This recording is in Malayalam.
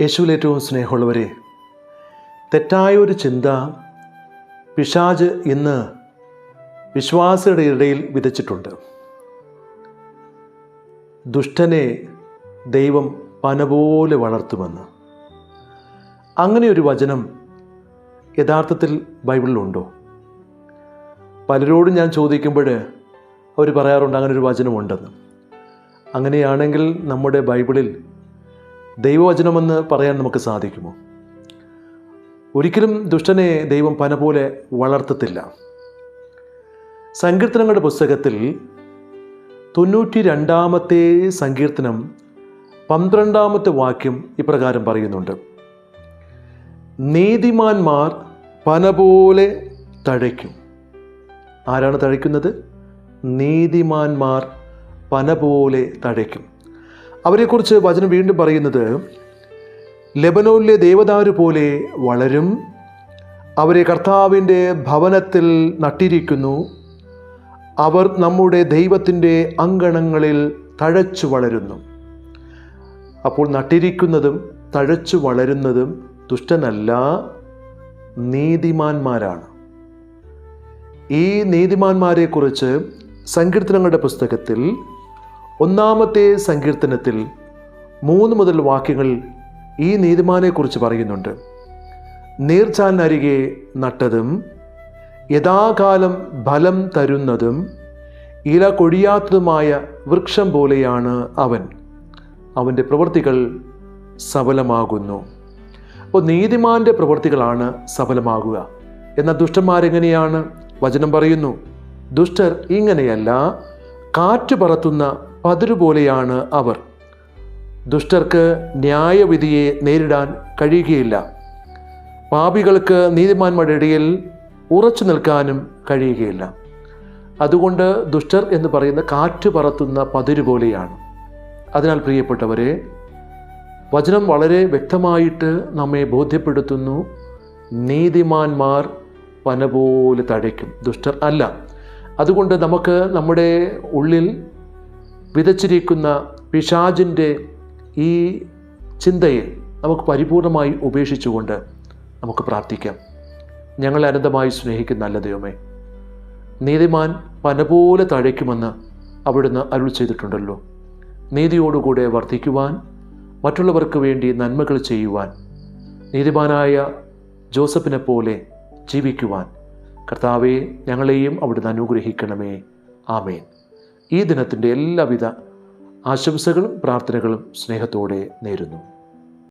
യേശുവിൽ ഏറ്റവും സ്നേഹമുള്ളവരെ, തെറ്റായ ഒരു ചിന്ത പിശാച് ഇന്ന് വിശ്വാസികളുടെ ഇടയിൽ വിതച്ചിട്ടുണ്ട്. ദുഷ്ടനെ ദൈവം പന പോലെ വളർത്തുമെന്ന്. അങ്ങനെ ഒരു വചനം യഥാർത്ഥത്തിൽ ബൈബിളിലുണ്ടോ? പലരോടും ഞാൻ ചോദിക്കുമ്പോൾ അവർ പറയാറുണ്ട് അങ്ങനെ ഒരു വചനമുണ്ടെന്ന്. അങ്ങനെയാണെങ്കിൽ നമ്മുടെ ബൈബിളിൽ ദൈവവചനമെന്ന് പറയാൻ നമുക്ക് സാധിക്കുമോ? ഒരിക്കലും ദുഷ്ടനെ ദൈവം പന പോലെ വളർത്തത്തില്ല. സങ്കീർത്തനങ്ങളുടെ പുസ്തകത്തിൽ 92-ാമത്തെ സങ്കീർത്തനം 12-ാമത്തെ വാക്യം ഇപ്രകാരം പറയുന്നുണ്ട്: നീതിമാന്മാർ പന പോലെ തഴയ്ക്കും. ആരാണ് തഴയ്ക്കുന്നത്? നീതിമാന്മാർ പന പോലെ തഴയ്ക്കും. അവരെക്കുറിച്ച് വചനം വീണ്ടും പറയുന്നത്, ലെബനോനിലെ ദേവദാരു പോലെ വളരും, അവരെ കർത്താവിൻ്റെ ഭവനത്തിൽ നട്ടിരിക്കുന്നു, അവർ നമ്മുടെ ദൈവത്തിൻ്റെ അങ്കണങ്ങളിൽ തഴച്ചു വളരുന്നു. അപ്പോൾ നട്ടിരിക്കുന്നതും തഴച്ചു വളരുന്നതും ദുഷ്ടനല്ല, നീതിമാന്മാരാണ്. ഈ നീതിമാന്മാരെക്കുറിച്ച് സങ്കീർത്തനങ്ങളുടെ പുസ്തകത്തിൽ 1-ാമത്തെ സങ്കീർത്തനത്തിൽ 3 മുതൽ വാക്യങ്ങൾ ഈ നീതിമാനെക്കുറിച്ച് പറയുന്നുണ്ട്. നീർച്ചാലിനരികെ നട്ടതും യഥാകാലം ഫലം തരുന്നതും ഇല കൊഴിയാത്തതുമായ വൃക്ഷം പോലെയാണ് അവൻ, അവൻ്റെ പ്രവൃത്തികൾ സഫലമാകുന്നു. അപ്പോൾ നീതിമാൻ്റെ പ്രവൃത്തികളാണ് സഫലമാകുക. എന്നാൽ ദുഷ്ടന്മാരെങ്ങനെയാണ്? വചനം പറയുന്നു, ദുഷ്ടർ ഇങ്ങനെയല്ല, കാറ്റ് പറത്തുന്ന പതിരു പോലെയാണ് അവർ. ദുഷ്ടർക്ക് ന്യായവിധിയെ നേരിടാൻ കഴിയുകയില്ല, പാപികൾക്ക് നീതിമാന്മാരുടെ ഇടയിൽ ഉറച്ചു നിൽക്കാനും കഴിയുകയില്ല. അതുകൊണ്ട് ദുഷ്ടർ എന്ന് പറയുന്ന കാറ്റ് പറത്തുന്ന പതിരു പോലെയാണ്. അതിനാൽ പ്രിയപ്പെട്ടവരെ, വചനം വളരെ വ്യക്തമായിട്ട് നമ്മെ ബോധ്യപ്പെടുത്തുന്നു, നീതിമാന്മാർ പന പോലെ തഴയ്ക്കും, ദുഷ്ടർ അല്ല. അതുകൊണ്ട് നമുക്ക് നമ്മുടെ ഉള്ളിൽ വിതച്ചിരിക്കുന്ന പിശാചിൻ്റെ ഈ ചിന്തയെ നമുക്ക് പരിപൂർണമായി ഉപേക്ഷിച്ചുകൊണ്ട് നമുക്ക് പ്രാർത്ഥിക്കാം. ഞങ്ങളെ അനന്തമായി സ്നേഹിക്കുന്ന നല്ല ദൈവമേ, നീതിമാൻ പന പോലെ തഴയ്ക്കുമെന്ന് അവിടുന്ന് അരുൾ ചെയ്തിട്ടുണ്ടല്ലോ. നീതിയോടുകൂടെ വർദ്ധിക്കുവാൻ, മറ്റുള്ളവർക്ക് വേണ്ടി നന്മകൾ ചെയ്യുവാൻ, നീതിമാനായ ജോസഫിനെ പോലെ ജീവിക്കുവാൻ കർത്താവേ, ഞങ്ങളെയും അവിടുന്ന് അനുഗ്രഹിക്കണമേ. ആമേൻ. ഈ ദിനത്തിൻ്റെ എല്ലാവിധ ആശംസകളും പ്രാർത്ഥനകളും സ്നേഹത്തോടെ നേരുന്നു.